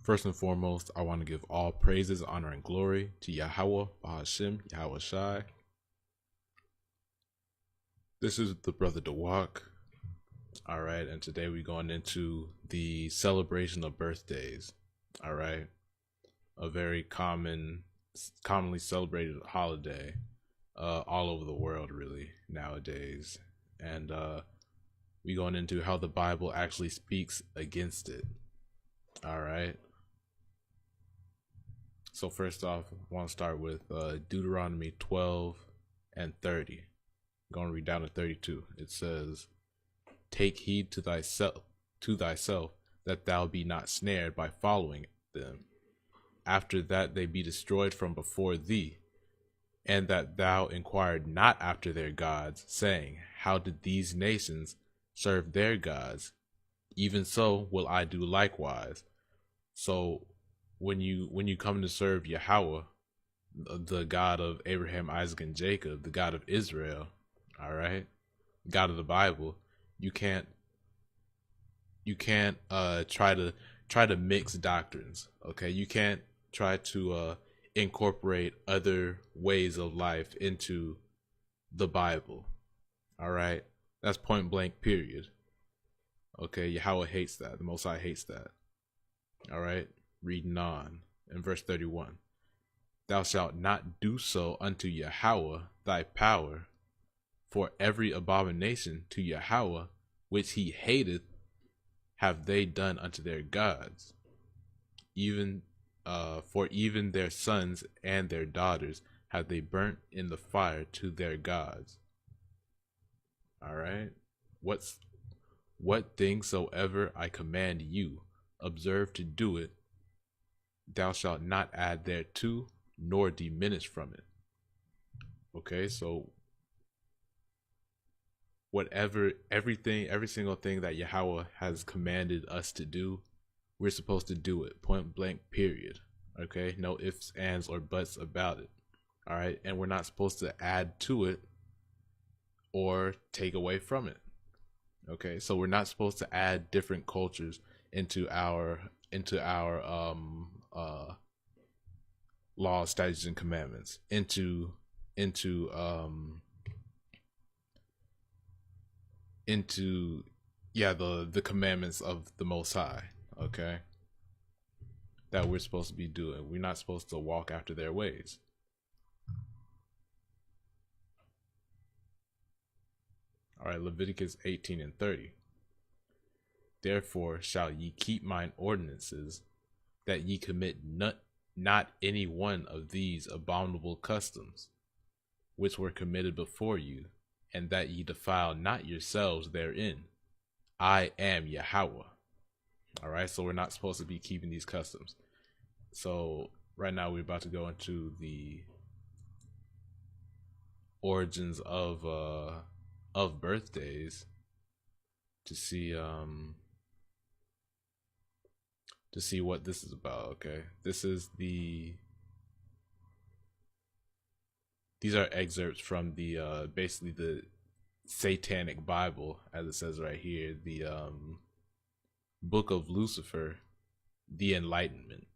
First and foremost, I want to give all praises, honor, and glory to Yahweh, Bahashim, Yahweh Shai. This is the brother Dawak. All right, and today we're going into the celebration of birthdays. All right, a very commonly celebrated holiday all over the world, really, nowadays. And we're going into how the Bible actually speaks against it. All right. So first off, I want to start with Deuteronomy 12 and 30. I'm going to read down to 32. It says, "Take heed to thyself, that thou be not snared by following them, after that they be destroyed from before thee, and that thou inquire not after their gods, saying, How did these nations serve their gods? Even so will I do likewise." So when you come to serve Yahweh, the God of Abraham, Isaac, and Jacob, the God of Israel, all right, God of the Bible, you can't try to mix doctrines. Okay, you can't try to incorporate other ways of life into the Bible. All right, that's point blank, period. Okay, Yahweh hates that. The Most High hates that. All right, reading on in verse 31. "Thou shalt not do so unto Yahweh thy power, for every abomination to Yahweh which he hateth have they done unto their gods, even for even their sons and their daughters have they burnt in the fire to their gods." All right, what thing soever I command you, observe to do it. Thou shalt not add thereto, nor diminish from it. Okay, so every single thing that Yahweh has commanded us to do, we're supposed to do it, point blank, period. Okay, no ifs, ands, or buts about it. All right, and we're not supposed to add to it or take away from it. Okay, so we're not supposed to add different cultures into our laws, statutes, and commandments, into the commandments of the Most High. Okay, that we're supposed to be doing. We're not supposed to walk after their ways. All right, Leviticus 18 and 30. "Therefore shall ye keep mine ordinances, that ye commit not any one of these abominable customs, which were committed before you, and that ye defile not yourselves therein. I am Yahweh." All right, so we're not supposed to be keeping these customs. So right now we're about to go into the origins of birthdays to see what this is about. Okay, these are excerpts from the basically the Satanic Bible, as it says right here, the Book of Lucifer, the Enlightenment.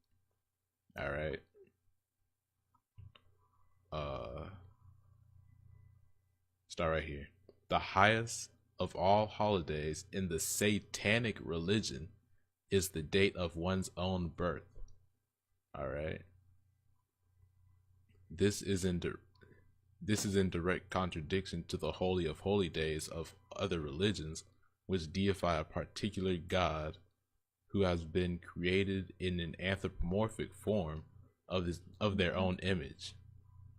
All right. Start right here. "The highest of all holidays in the Satanic religion is the date of one's own birth." All right. This is in direct contradiction to the holy of holy days of other religions, which deify a particular God who has been created in an anthropomorphic form of their own image.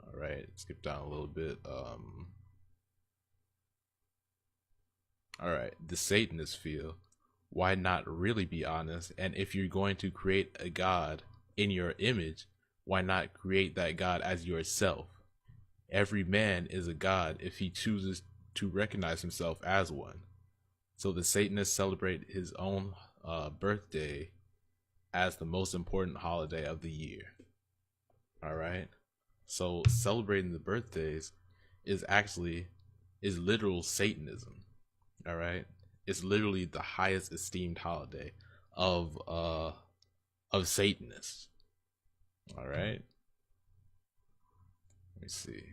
All right, skip down a little bit. All right, the Satanists feel, why not really be honest? And if you're going to create a God in your image, why not create that God as yourself? Every man is a God if he chooses to recognize himself as one. So the Satanists celebrate his own birthday as the most important holiday of the year. All right, so celebrating the birthdays is literal Satanism. All right, it's literally the highest esteemed holiday of of Satanists. All right. Let me see.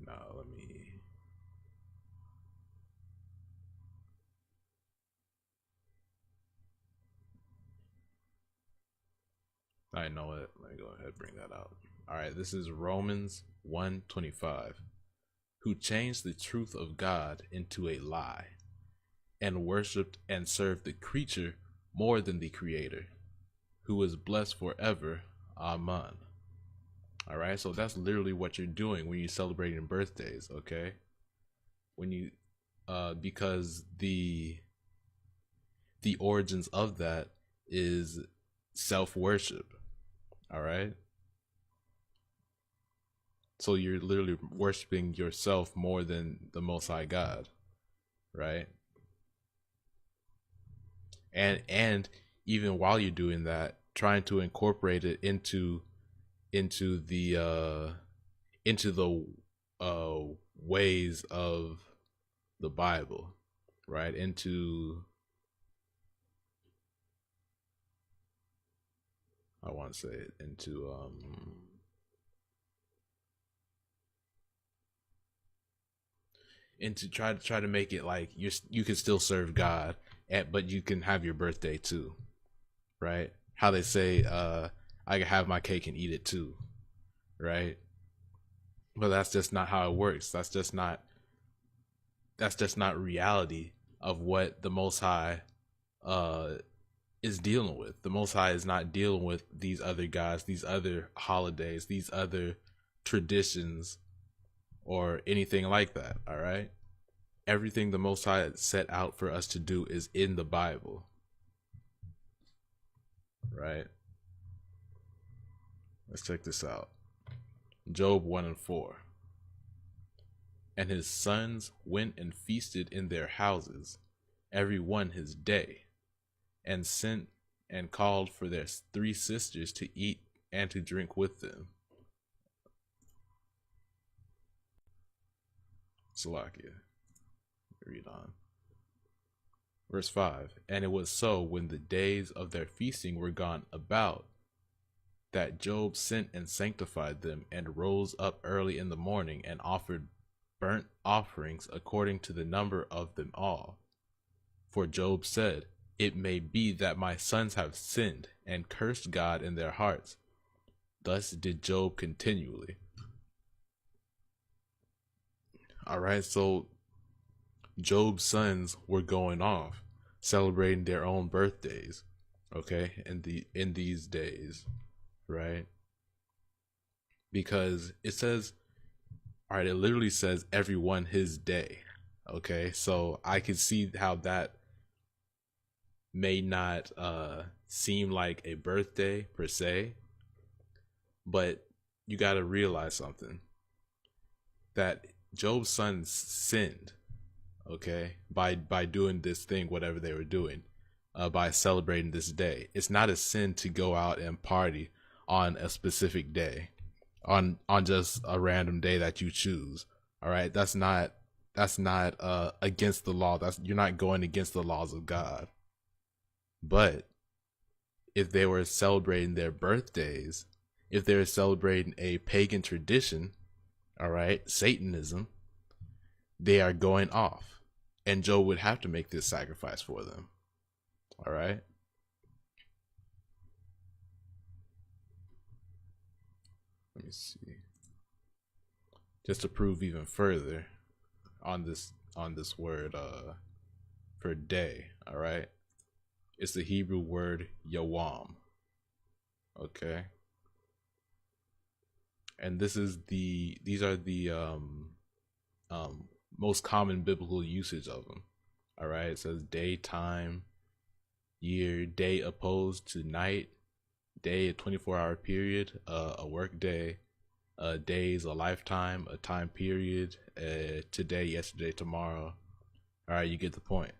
No, let me. I know it. Let me go ahead and bring that out. All right, this is Romans 1:25. Who changed the truth of God into a lie, and worshipped and served the creature more than the creator, who is blessed forever. Amen. All right, so that's literally what you're doing when you're celebrating birthdays, okay? When you because the origins of that is self-worship. All right? So you're literally worshiping yourself more than the Most High God, right? And even while you're doing that, trying to incorporate it into the ways of the Bible, right? I want to say it into try to make it like you can still serve God, but you can have your birthday too, right? How they say I can have my cake and eat it too, right? But that's just not how it works. That's just not reality of what the Most High is dealing with. The Most High is not dealing with these other gods, these other holidays, these other traditions, or anything like that. All right, everything the Most High set out for us to do is in the Bible, right? Let's check this out. Job 1:4. And his sons went and feasted in their houses, every one his day, and sent and called for their 3 sisters to eat and to drink with them. Salakia. Read on. Verse 5. And it was so, when the days of their feasting were gone about, that Job sent and sanctified them, and rose up early in the morning, and offered burnt offerings according to the number of them all. For Job said, it may be that my sons have sinned, and cursed God in their hearts. Thus did Job continually. All right, so Job's sons were going off, celebrating their own birthdays, okay, in these days, right? Because it says, all right, it literally says everyone his day, okay? So I can see how that may not seem like a birthday per se, but you got to realize something, that Job's sons sinned, okay, by doing this thing, whatever they were doing, by celebrating this day. It's not a sin to go out and party on a specific day, on just a random day that you choose. All right, that's not against the law. You're not going against the laws of God. But if they were celebrating their birthdays, if they were celebrating a pagan tradition, all right, Satanism, they are going off, and Job would have to make this sacrifice for them. All right. Let me see. Just to prove even further on this word for day, all right? It's the Hebrew word yawam. Okay. And these are the most common biblical usage of them. All right. It says day, time, year, day opposed to night, day a 24-hour period, a work day, days a lifetime, a time period, today, yesterday, tomorrow. All right, you get the point.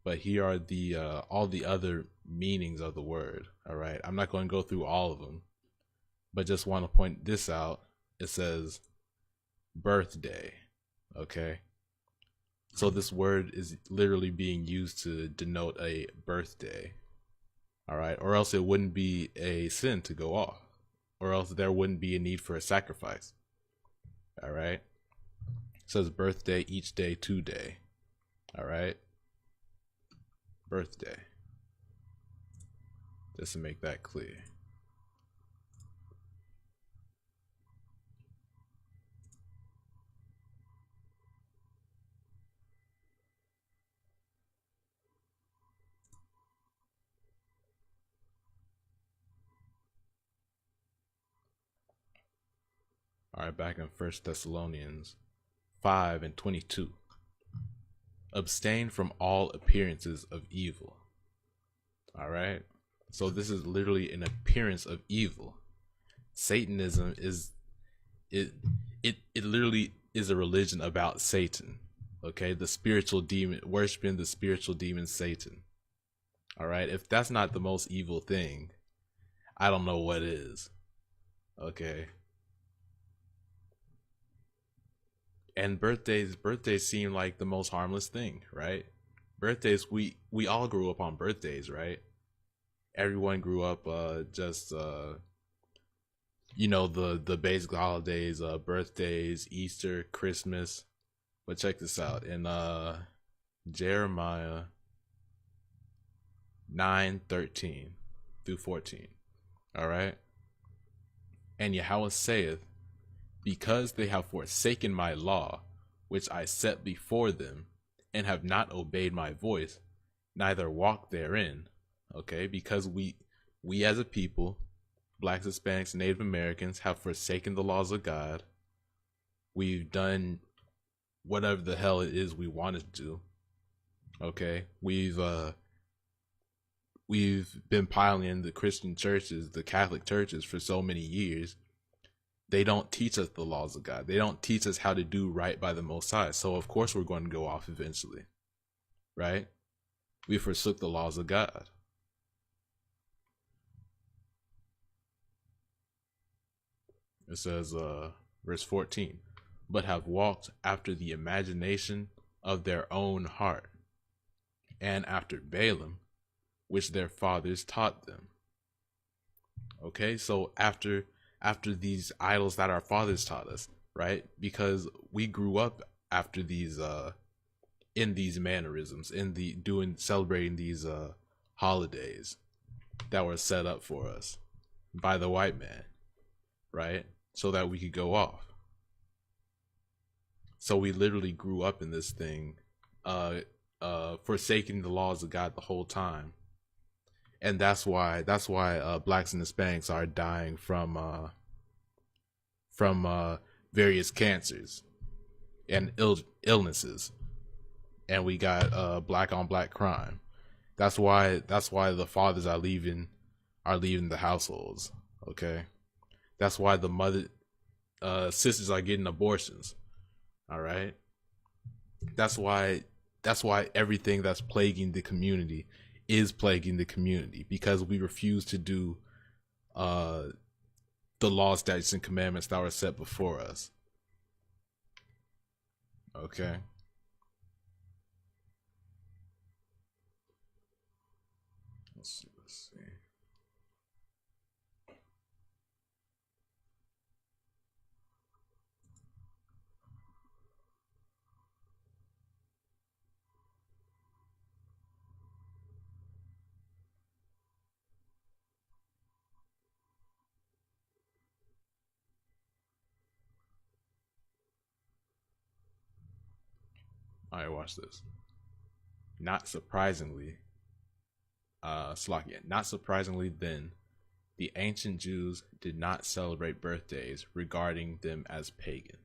But here are the all the other meanings of the word. All right, I'm not going to go through all of them, but just want to point this out. It says birthday. Okay. So this word is literally being used to denote a birthday. All right. Or else it wouldn't be a sin to go off. Or else there wouldn't be a need for a sacrifice. All right. It says birthday, each day, today. All right. Birthday. Just to make that clear. All right, back in 1 Thessalonians 5:22. Abstain from all appearances of evil. All right. So this is literally an appearance of evil. Satanism is it literally is a religion about Satan. Okay, the spiritual demon, worshiping the spiritual demon Satan. All right, if that's not the most evil thing, I don't know what is. Okay. And birthdays seem like the most harmless thing, right? Birthdays, we all grew up on birthdays, right? Everyone grew up just you know, the basic holidays, birthdays, Easter, Christmas. But check this out. In Jeremiah 9:13 through 14. All right. And Yahweh saith, because they have forsaken my law, which I set before them, and have not obeyed my voice, neither walked therein. Okay, because we as a people, Blacks, Hispanics, Native Americans, have forsaken the laws of God. We've done whatever the hell it is we wanted to do. Okay, we've been piling in the Christian churches, the Catholic churches, for so many years. They don't teach us the laws of God. They don't teach us how to do right by the Most High. So of course we're going to go off eventually, right? We forsook the laws of God. It says, verse 14, but have walked after the imagination of their own heart, and after Balaam, which their fathers taught them. Okay, so after these idols that our fathers taught us, right? Because we grew up after these in these mannerisms, in the celebrating these holidays that were set up for us by the white man, right? So that we could go off. So we literally grew up in this thing, forsaking the laws of God the whole time. And that's why blacks and Hispanics are dying from various cancers and illnesses, and we got black on black crime. That's why the fathers are leaving the households. Okay, that's why the sisters are getting abortions. All right, that's why everything that's plaguing the community is plaguing the community, because we refuse to do the laws, statutes, and commandments that were set before us. Okay. Let's see. All right, watch this. Not surprisingly, Slakia, not surprisingly then, the ancient Jews did not celebrate birthdays, regarding them as pagan.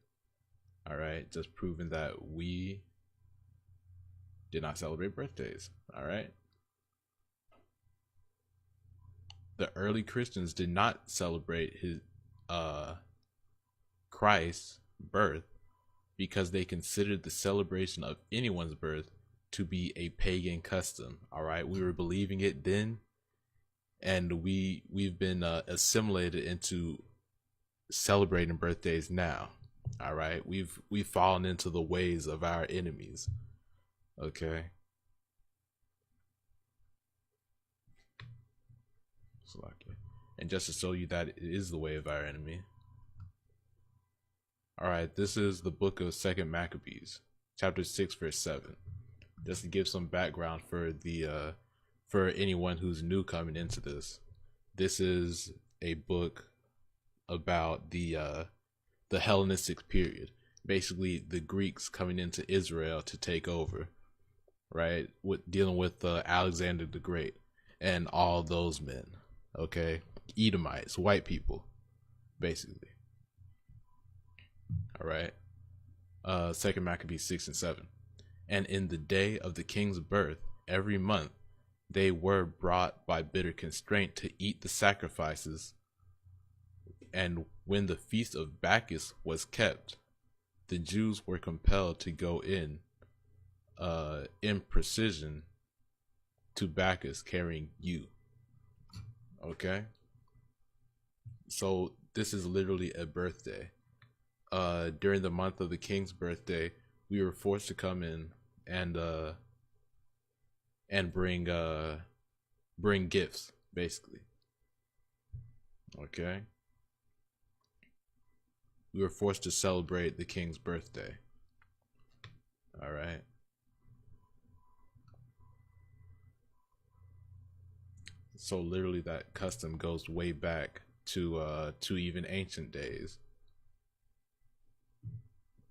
All right, just proving that we did not celebrate birthdays. All right. The early Christians did not celebrate his Christ's birth, because they considered the celebration of anyone's birth to be a pagan custom. All right, we were believing it then, and we've been assimilated into celebrating birthdays now. All right, we've fallen into the ways of our enemies. Okay. And just to show you that it is the way of our enemy. All right, this is the book of Second Maccabees, chapter 6, verse 7. Just to give some background for the for anyone who's new coming into this. This is a book about the Hellenistic period, basically the Greeks coming into Israel to take over, right? With dealing with Alexander the Great and all those men, okay? Edomites, white people, basically. All right. Second Maccabees 6 and 7. And in the day of the king's birth, every month, they were brought by bitter constraint to eat the sacrifices. And when the feast of Bacchus was kept, the Jews were compelled to go in precision to Bacchus carrying you. Okay? So this is literally a birthday. During the month of the king's birthday, we were forced to come in and bring gifts, basically. Okay? We were forced to celebrate the king's birthday. All right. So literally that custom goes way back to even ancient days.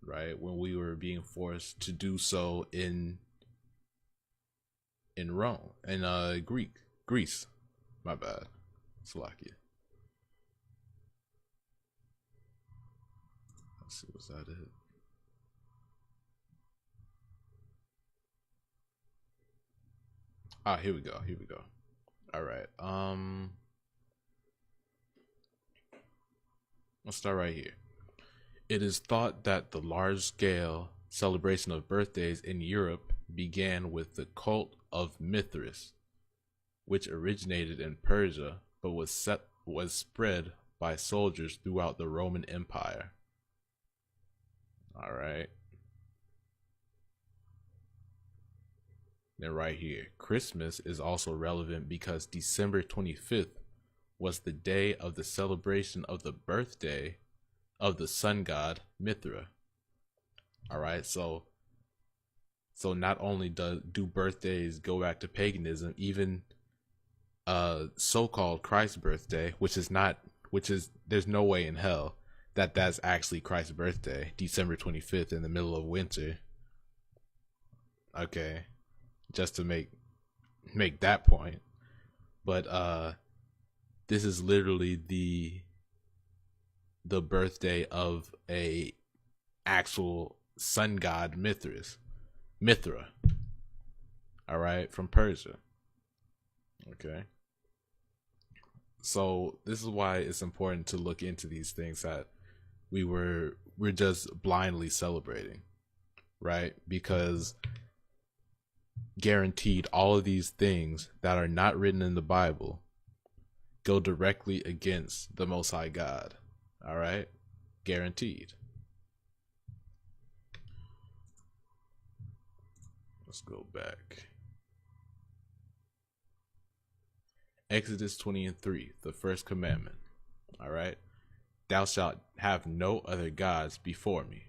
Right? When we were being forced to do so in Rome and Greece. My bad. Slovakia. Let's see, was that it? Ah, here we go. All right. Let's start right here. It is thought that the large-scale celebration of birthdays in Europe began with the cult of Mithras, which originated in Persia but was spread by soldiers throughout the Roman Empire. All right. Then right here, Christmas is also relevant because December 25th was the day of the celebration of the birthday of the sun god Mithra. All right, so not only do birthdays go back to paganism, even so-called Christ's birthday, which is there's no way in hell that that's actually Christ's birthday, December 25th in the middle of winter. Okay, just to make that point. But this is literally the birthday of a actual sun god Mithra. All right, from Persia. Okay. So this is why it's important to look into these things that we're just blindly celebrating, right? Because guaranteed all of these things that are not written in the Bible go directly against the Most High God. All right? Guaranteed. Let's go back. Exodus 20:3, the first commandment. All right? Thou shalt have no other gods before me.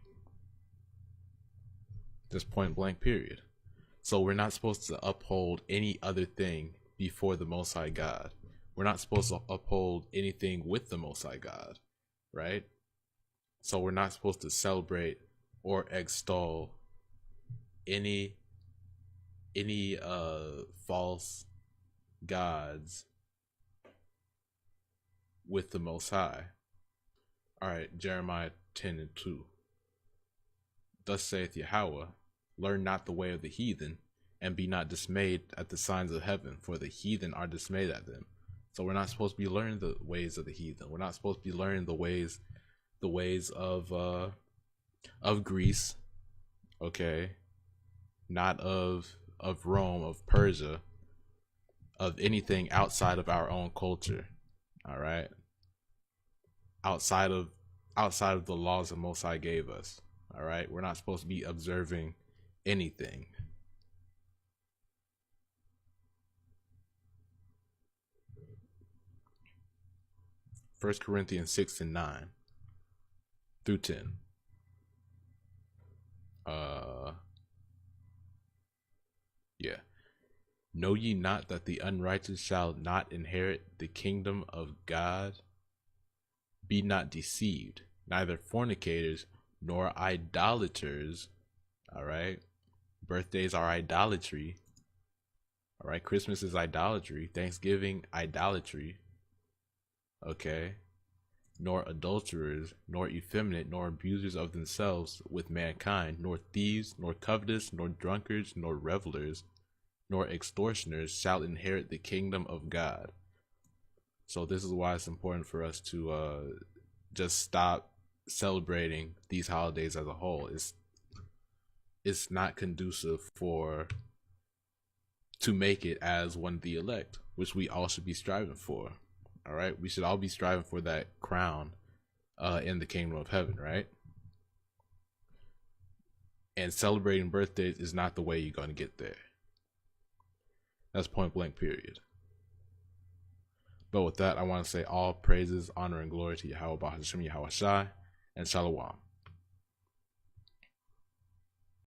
Just point blank, period. So we're not supposed to uphold any other thing before the Most High God. We're not supposed to uphold anything with the Most High God, right? So we're not supposed to celebrate or extol any false gods with the Most High. All right, Jeremiah 10:2. Thus saith Yahweh, learn not the way of the heathen, and be not dismayed at the signs of heaven, for the heathen are dismayed at them. So we're not supposed to be learning the ways of the heathen. We're not supposed to be learning the ways of Greece, okay, not of Rome, of Persia, of anything outside of our own culture. All right, outside of outside of the laws the Most High gave us. All right, we're not supposed to be observing anything. First Corinthians 6 and 9 through 10. Yeah. Know ye not that the unrighteous shall not inherit the kingdom of God? Be not deceived, neither fornicators, nor idolaters. All right. Birthdays are idolatry. All right. Christmas is idolatry. Thanksgiving, idolatry. Okay. Nor adulterers, nor effeminate, nor abusers of themselves with mankind, nor thieves, nor covetous, nor drunkards, nor revelers, nor extortioners shall inherit the kingdom of God. So this is why it's important for us to just stop celebrating these holidays as a whole. It's not conducive to make it as one of the elect, which we all should be striving for. All right, we should all be striving for that crown in the kingdom of heaven, right? And celebrating birthdays is not the way you're going to get there. That's point blank, period. But with that, I want to say all praises, honor, and glory to Yahweh Bahashim Yahweh Shai, and Shalom.